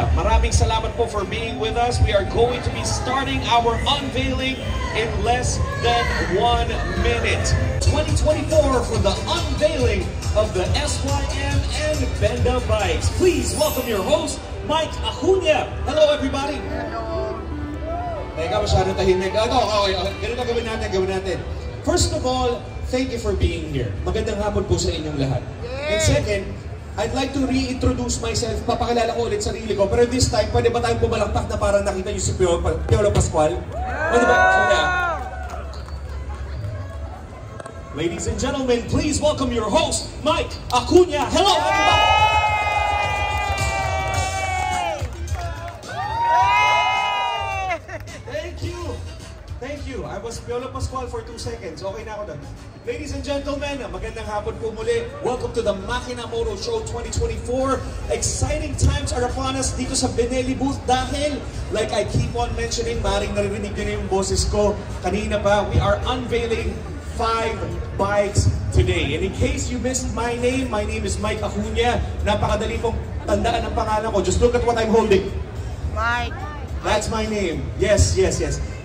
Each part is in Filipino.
Acuña, maraming salamat po for being with us. We are going to be starting our unveiling in less than 1 minute. 2024 for the unveiling of the SYM and Benda bikes. Please welcome your host, Mike Acuña. Hello everybody. Hello. Teka, masyado tahimik. Okay. Ganito gawin natin. First of all, thank you for being here. Magandang hapon po sa inyong lahat. And second, I'd like to reintroduce myself. Papakilala ko ulit sarili ko. Pero this time, pwede ba tayong pumalakpak na parang nakita niyo si Piolo Pascual? Pwede ba? Ladies and gentlemen, please welcome your host, Mike Acuña. Hello, everybody! Thank you. I was Piolo Pascual for 2 seconds. Okay na ako doon. Ladies and gentlemen, magandang hapon po muli. Welcome to the Makina Moto Show 2024. Exciting times are upon us dito sa Benelli booth dahil, like I keep on mentioning, maring naririnig nyo na yung boses ko kanina pa, we are unveiling 5 bikes today. And in case you missed my name is Mike Acuña. Napakadali pong tandaan ang pangalan ko. Just look at what I'm holding. Mike. That's my name. Yes.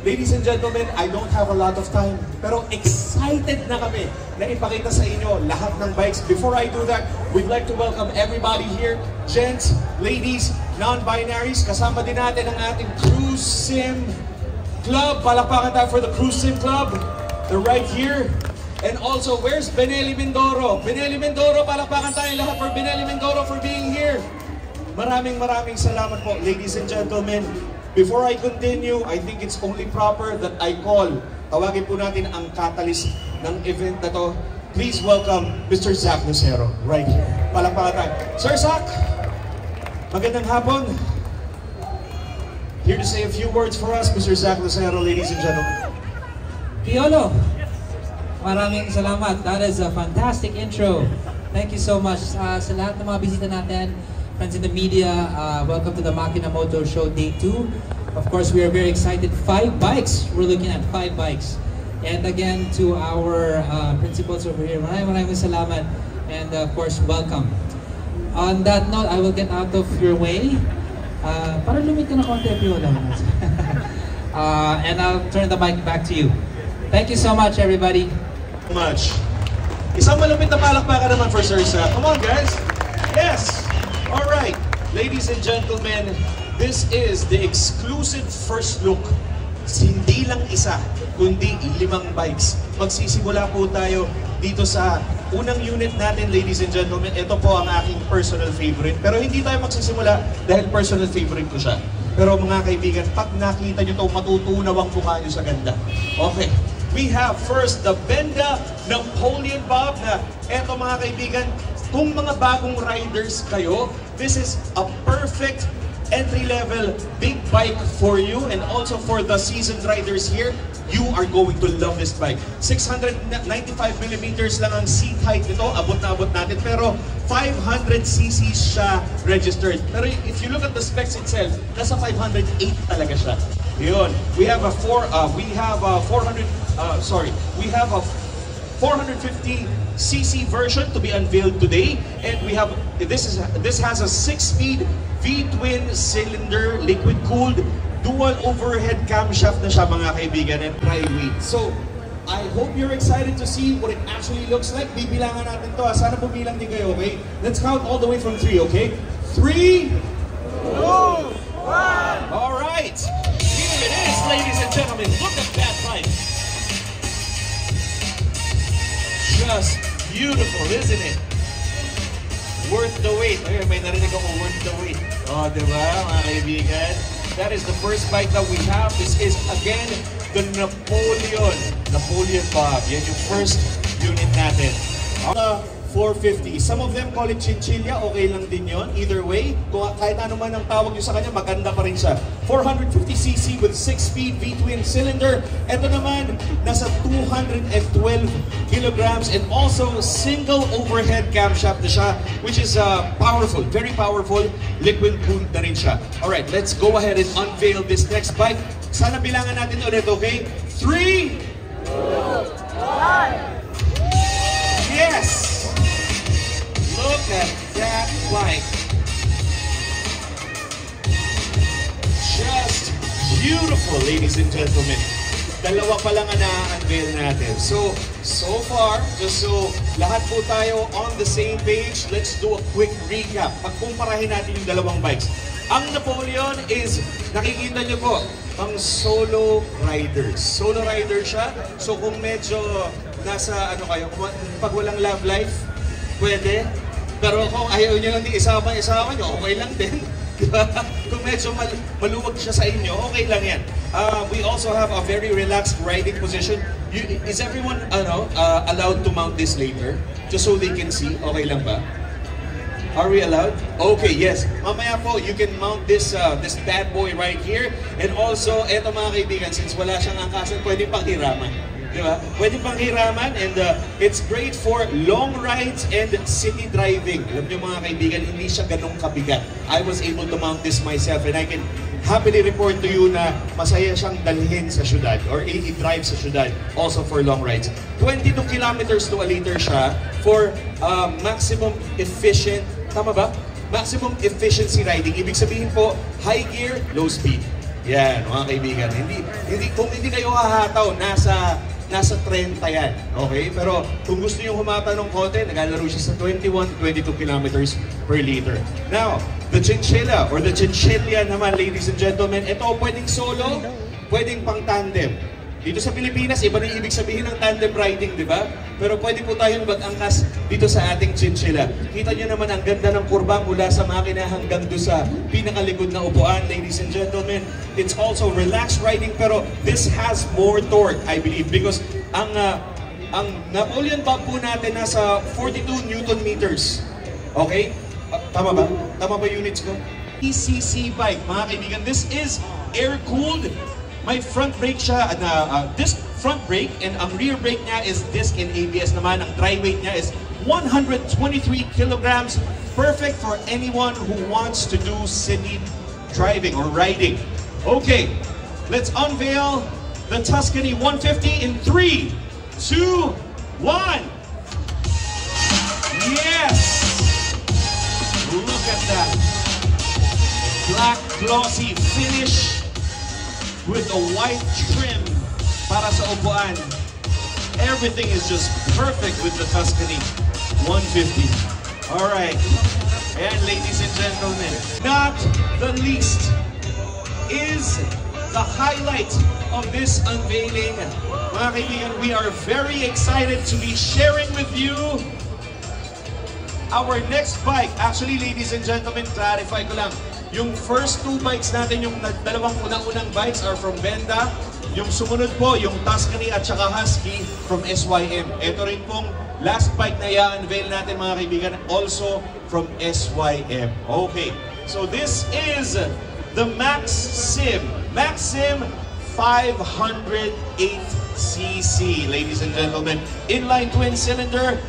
Ladies and gentlemen, I don't have a lot of time, pero excited na kami na ipakita sa inyo lahat ng bikes. Before I do that, we'd like to welcome everybody here. Gents, ladies, non-binaries, kasama din natin ang ating Cruise Sim Club. Palakpakan tayo for the Cruise Sim Club. They're right here. And also, where's Benelli Mindoro? Benelli Mindoro, palakpakan tayo lahat for Benelli Mindoro for being here. Maraming salamat po, ladies and gentlemen. Before I continue, I think it's only proper that I call, tawagin po natin ang catalyst ng event na to. Please welcome Mr. Zach Lucero, right here. Palakpakan tayo. Sir Zach, magandang hapon. Here to say a few words for us, Mr. Zach Lucero, ladies and gentlemen. Piolo, maraming salamat. That is a fantastic intro. Thank you so much sa lahat ng mga bisita natin. Friends in the media, welcome to the Makina Moto Show Day 2. Of course, we are very excited. 5 bikes. We're looking at 5 bikes. And again, to our principals over here, maraming salamat. And of course, welcome. On that note, I will get out of your way. Para lumit ka na konti, Piolo. And I'll turn the mic back to you. Thank you so much, everybody. Isang malupit na palakpakan naman for Sir Zach. Come on, guys. Yes. All right, ladies and gentlemen, this is the exclusive first look. Hindi lang isa, kundi 5 bikes. Magsisimula po tayo dito sa unang unit natin, ladies and gentlemen. Ito po ang aking personal favorite. Pero hindi tayo magsisimula dahil personal favorite ko siya. Pero mga kaibigan, pag nakita nyo ito, matutunaw ang mukha nyo sa ganda. Okay. We have first the Benda Napoleon Bob na eto mga kaibigan, kung mga bagong riders kayo, this is a perfect entry-level big bike for you, and also for the seasoned riders here, you are going to love this bike. 695mm lang ang seat height nito, abot na abot natin, pero 500cc siya registered. Pero if you look at the specs itself, nasa 508 talaga siya. Yun. We have a 450cc version to be unveiled today, and we have this has a 6-speed V-twin cylinder, liquid cooled, dual overhead camshaft na siya mga kaibigan, and tri-weight. So I hope you're excited to see what it actually looks like. Bibilangan natin to. Sana bumilang din kayo, okay? Let's count all the way from 3, okay? 3, 2, 1. All right. Here it is, ladies and gentlemen. Look at that bike. Just beautiful, isn't it? Worth the wait. Ay, may narinig ako, worth the wait. Oh, diba, mga kaibigan? That is the first bike that we have. This is, again, the Napoleon Bob. Yan yung first unit natin. 450. Some of them call it chinchilla. Okay lang din yon. Either way, kahit ano man ang tawag nyo sa kanya, maganda pa rin siya. 450cc with 6-speed V-twin cylinder. Ito naman, nasa 212 kilograms, and also single overhead camshaft na siya, which is powerful, very powerful. Liquid cooled na rin siya. Alright, let's go ahead and unveil this next bike. Sana bilangan natin ulit, okay? 3, 2, 1. Yes! Look at that bike. successful, ladies and gentlemen. Dalawa pa lang ang na-unveil natin. So far, just so lahat po tayo on the same page, let's do a quick recap. Pagkumparahin natin yung dalawang bikes. Ang Napoleon is, nakikita nyo po, ang solo rider. Solo rider siya. So kung medyo nasa, ano kayo, pag walang love life, pwede. Pero kung ayaw nyo lang di isama nyo, okay lang din. Kung medyo maluwag siya sa inyo, okay lang yan. We also have a very relaxed riding position. Is everyone allowed to mount this later? Just so they can see, okay lang ba? Are we allowed? Okay, yes. Mamaya po, you can mount this this bad boy right here. And also, eto mga kaibigan, since wala siyang angkasan, pwede pang hiraman. Di ba? Pwede pang hiraman and it's great for long rides and city driving. Alam niyo mga kaibigan, hindi siya ganong kabigat. I was able to mount this myself and I can happily report to you na masaya siyang dalhin sa syudad or i-drive sa syudad also for long rides. 22 kilometers to a liter siya for maximum efficient, tama ba? Maximum efficiency riding. Ibig sabihin po, high gear, low speed. Yan, mga kaibigan. Kung hindi kayo hahataw, nasa 30 yan. Okay? Pero kung gusto nyo humata ng konti, naglalaro siya sa 21-22 kilometers per liter. Now, the chinchilla or the chinchilla naman, ladies and gentlemen, ito pwedeng solo, pwedeng pang tandem. Dito sa Pilipinas, iba na ibig sabihin ng tandem riding, di ba? Pero pwede po tayong mag-angkas dito sa ating chinchilla. Kita nyo naman ang ganda ng kurba mula sa makina hanggang doon sa pinakalikod na upuan, ladies and gentlemen. It's also relaxed riding, pero this has more torque, I believe, because ang Napoleon pump po natin nasa 42 Newton meters. Okay? Tama ba? Tama ba units ko? ECC bike, mga kaibigan. This is air-cooled. May front brake siya, disc front brake, and ang rear brake niya is disc and ABS naman. Ang dry weight niya is 123 kilograms. Perfect for anyone who wants to do city driving or riding. Okay, let's unveil the Tuscany 150 in 3, 2, 1. Yes! Look at that. Black glossy finish with a white trim para sa upuan. Everything is just perfect with the Tuscany 150. Alright. And ladies and gentlemen, not the least is the highlight of this unveiling. Mga kaibigan, we are very excited to be sharing with you our next bike. Actually, ladies and gentlemen, clarify ko lang. Yung first two bikes natin, yung dalawang unang-unang bikes are from Benda. Yung sumunod po, yung Tuscany at saka Husky from SYM. Ito rin pong last bike na i-unveil natin mga kaibigan, also from SYM. Okay, so this is the Maxim 508cc, ladies and gentlemen. Inline twin cylinder,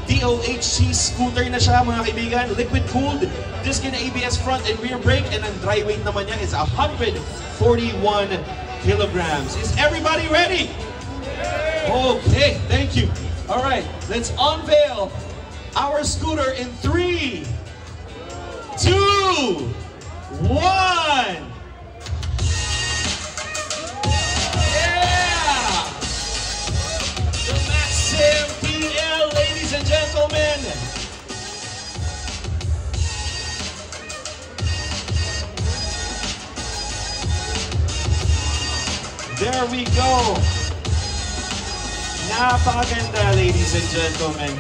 DOHC scooter na siya mga kaibigan, liquid cooled, disc and ABS front and rear brake, and ang dry weight naman niya is 141 kilograms. Is everybody ready? Okay, thank you. All right, let's unveil our scooter in 3, 2, 1. Yeah! The Maxim PL, ladies and gentlemen. There we go. Napakaganda, ladies and gentlemen.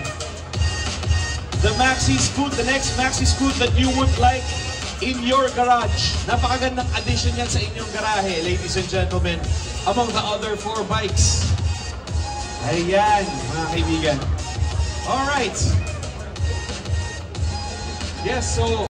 The Maxi Scoot, the next Maxi Scoot that you would like in your garage. Napakagandang addition yan sa inyong garahe, ladies and gentlemen. Among the other 4 bikes. Ayan, mga kaibigan. Alright. Yes, so